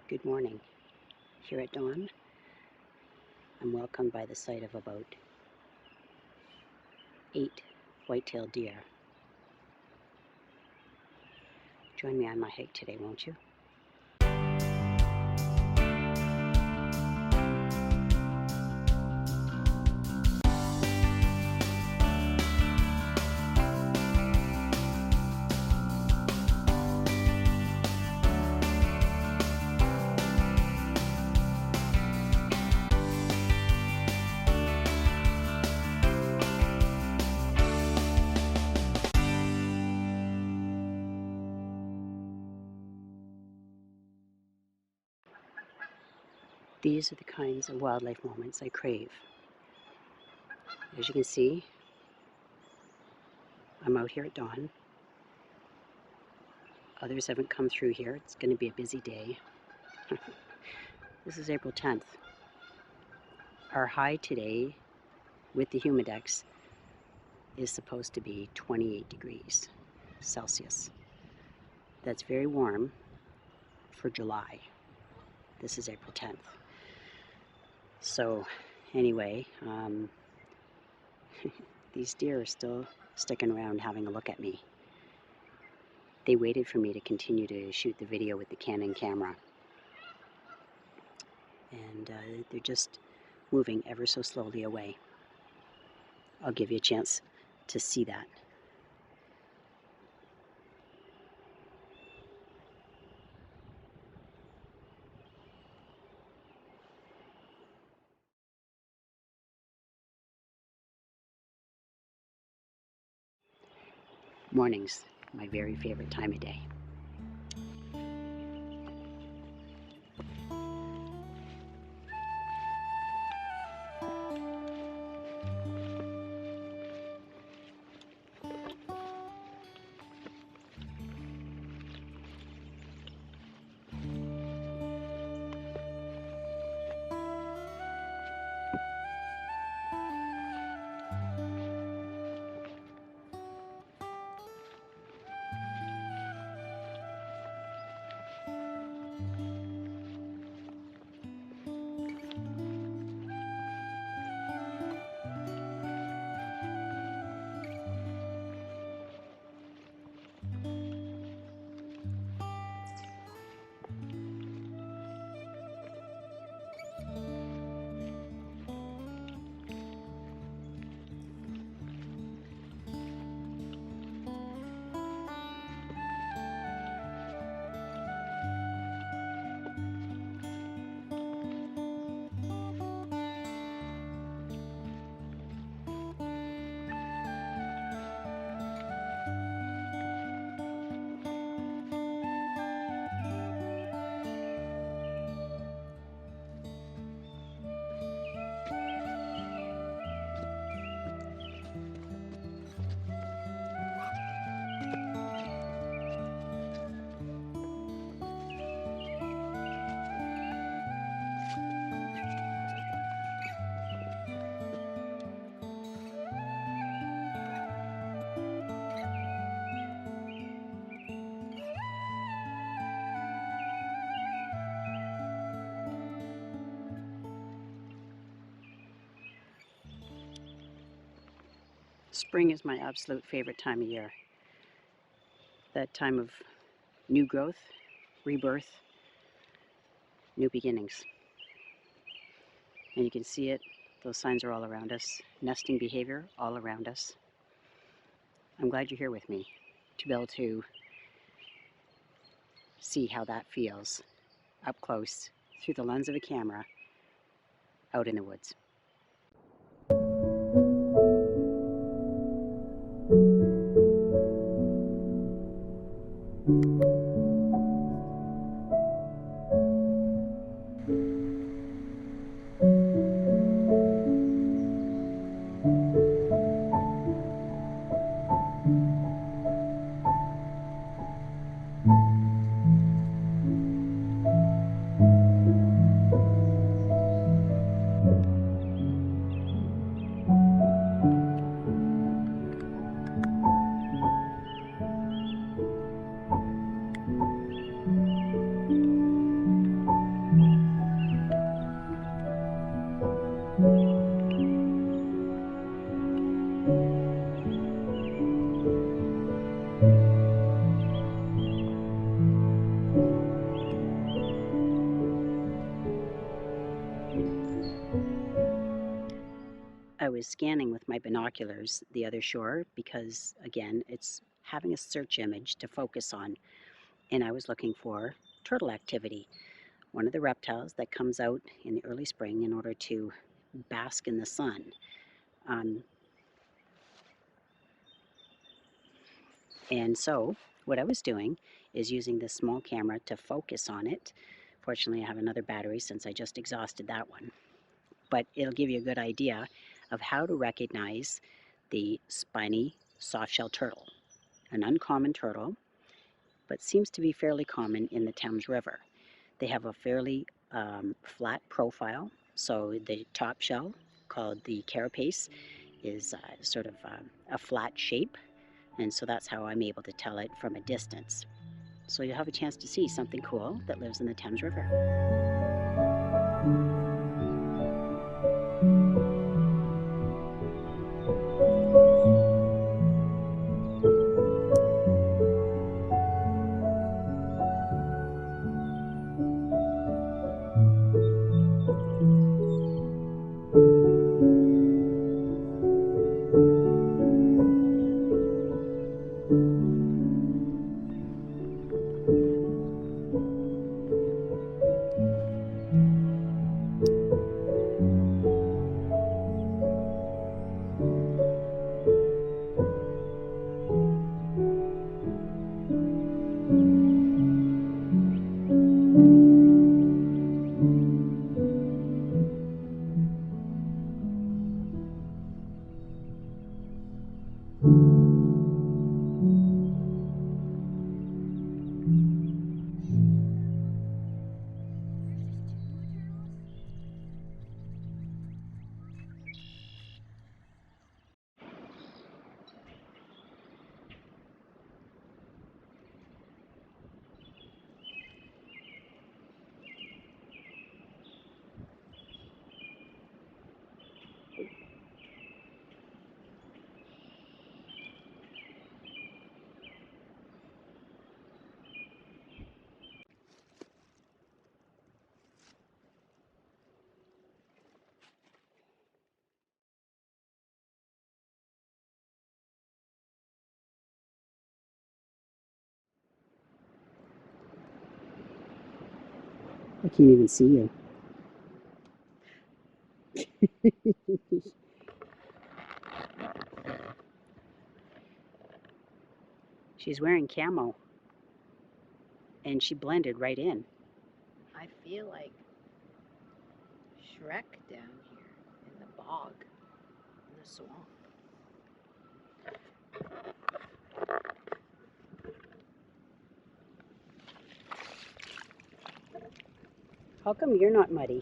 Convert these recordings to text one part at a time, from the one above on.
Good morning. Here at dawn, I'm welcomed by the sight of about 8 white-tailed deer. Join me on my hike today, won't you? These are the kinds of wildlife moments I crave. As you can see, I'm out here at dawn. Others haven't come through here. It's going to be a busy day. This is April 10th. Our high today with the humidex is supposed to be 28 degrees Celsius. That's very warm for July. This is April 10th. So anyway, these deer are still sticking around having a look at me. They waited for me to continue to shoot the video with the Canon camera. And they're just moving ever so slowly away. I'll give you a chance to see that. Mornings, my very favorite time of day. Spring is my absolute favorite time of year. That time of new growth, rebirth, new beginnings. And you can see it, those signs are all around us. Nesting behavior all around us. I'm glad you're here with me to be able to see how that feels up close through the lens of a camera out in the woods. was scanning with my binoculars the other shore because, again, it's having a search image to focus on, and I was looking for turtle activity, one of the reptiles that comes out in the early spring in order to bask in the sun. And so what I was doing is using this small camera to focus on it. Fortunately, I have another battery since I just exhausted that one. But it'll give you a good idea of how to recognize the spiny softshell turtle, an uncommon turtle, but seems to be fairly common in the Thames River. They have a fairly flat profile, so the top shell, called the carapace, is sort of a flat shape, and so that's how I'm able to tell it from a distance. So you'll have a chance to see something cool that lives in the Thames River. I can't even see you. She's wearing camo, and she blended right in. I feel like Shrek down here in the bog, in the swamp. How come you're not muddy?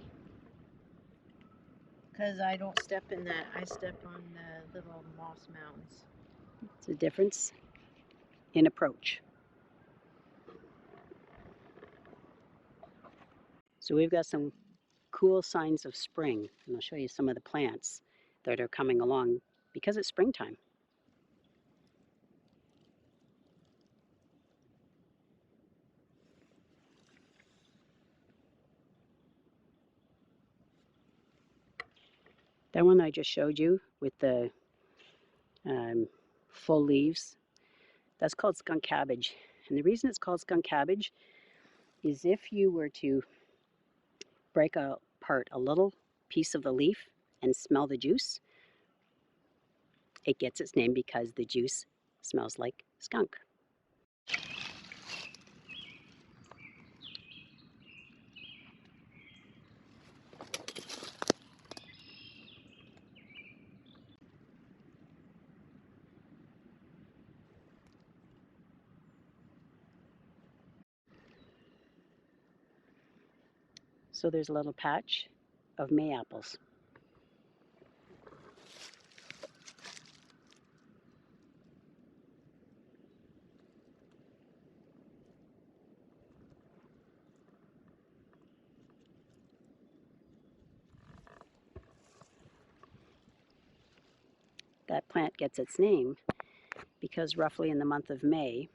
Because I don't step in that. I step on the little moss mounds. It's a difference in approach. So we've got some cool signs of spring, and I'll show you some of the plants that are coming along because it's springtime. That one I just showed you with the full leaves, that's called skunk cabbage. And the reason it's called skunk cabbage is if you were to break apart a little piece of the leaf and smell the juice, it gets its name because the juice smells like skunk. So there's a little patch of May apples. That plant gets its name because roughly in the month of May,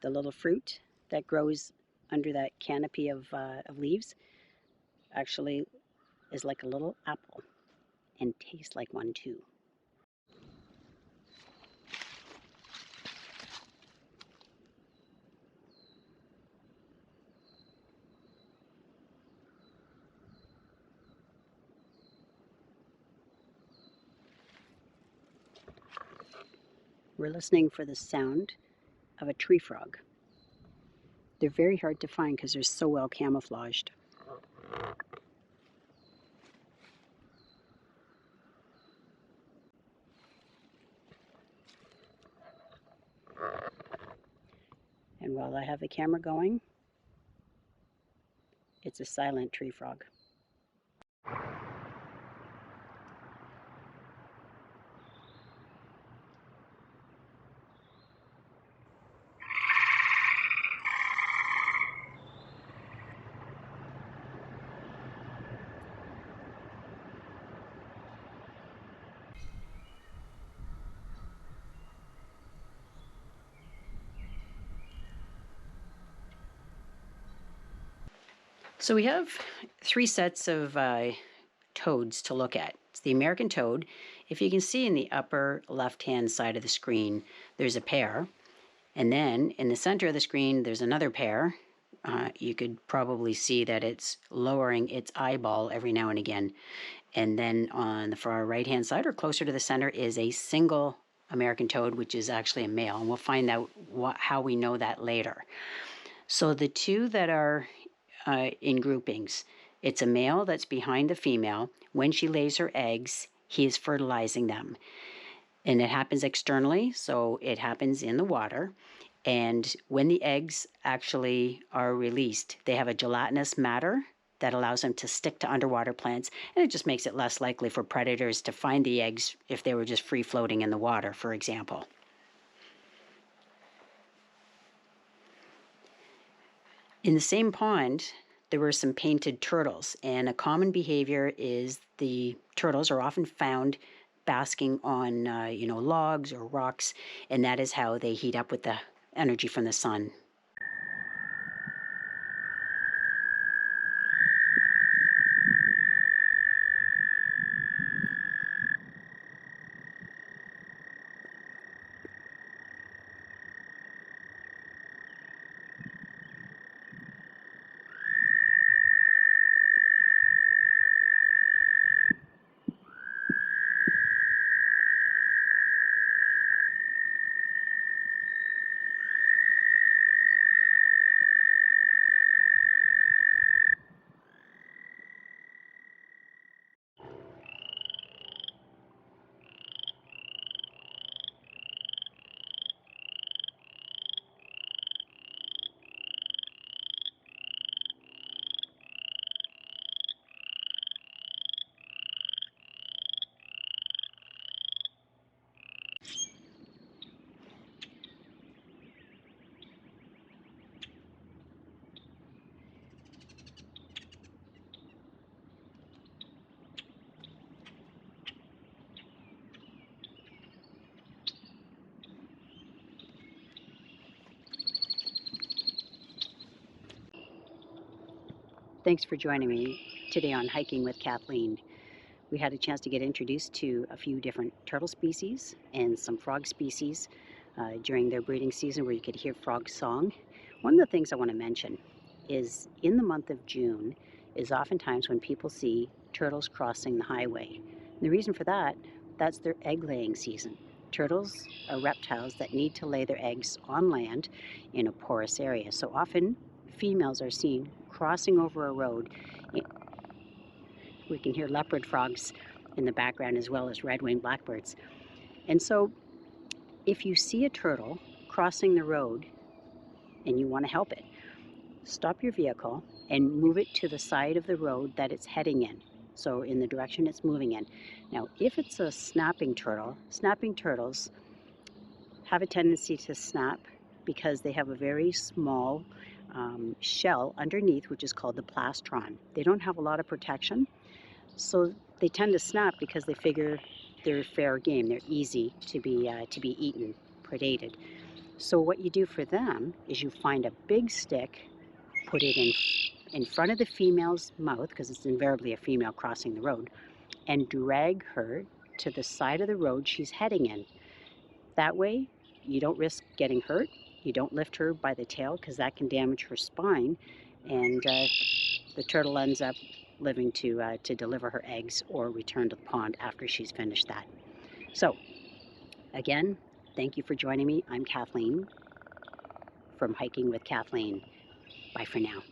the little fruit that grows under that canopy of leaves actually is like a little apple. and taste like one too. We're listening for the sound of a tree frog. They're very hard to find because they're so well camouflaged. And while I have the camera going, it's a silent tree frog. So we have three sets of toads to look at. It's the American toad. If you can see in the upper left-hand side of the screen, there's a pair. And then in the center of the screen, there's another pair. You could probably see that it's lowering its eyeball every now and again. And then on the far right-hand side, or closer to the center, is a single American toad, which is actually a male. And we'll find out how we know that later. So the two that are in groupings, it's a male that's behind the female. When she lays her eggs, he is fertilizing them. And it happens externally, so it happens in the water. And when the eggs actually are released, they have a gelatinous matter that allows them to stick to underwater plants, and it just makes it less likely for predators to find the eggs if they were just free floating in the water, for example. In the same pond, there were some painted turtles, and a common behavior is the turtles are often found basking on logs or rocks, and that is how they heat up with the energy from the sun. Thanks for joining me today on Hiking with Kathleen. We had a chance to get introduced to a few different turtle species and some frog species during their breeding season, where you could hear frog song. One of the things I want to mention is in the month of June is oftentimes when people see turtles crossing the highway. And the reason for that, that's their egg laying season. Turtles are reptiles that need to lay their eggs on land in a porous area. So often females are seen crossing over a road. We can hear leopard frogs in the background as well as red-winged blackbirds. And so if you see a turtle crossing the road and you want to help it, stop your vehicle and move it to the side of the road that it's heading in, so in the direction it's moving in. Now, if it's a snapping turtles have a tendency to snap because they have a very small shell underneath, which is called the plastron. They don't have a lot of protection, so they tend to snap because they figure they're fair game. They're easy to be eaten, predated. So what you do for them is you find a big stick, put it in front of the female's mouth, because it's invariably a female crossing the road, and drag her to the side of the road she's heading in. That way, you don't risk getting hurt. You don't lift her by the tail because that can damage her spine, and the turtle ends up living to deliver her eggs or return to the pond after she's finished that. So, again, thank you for joining me. I'm Kathleen from Hiking with Kathleen. Bye for now.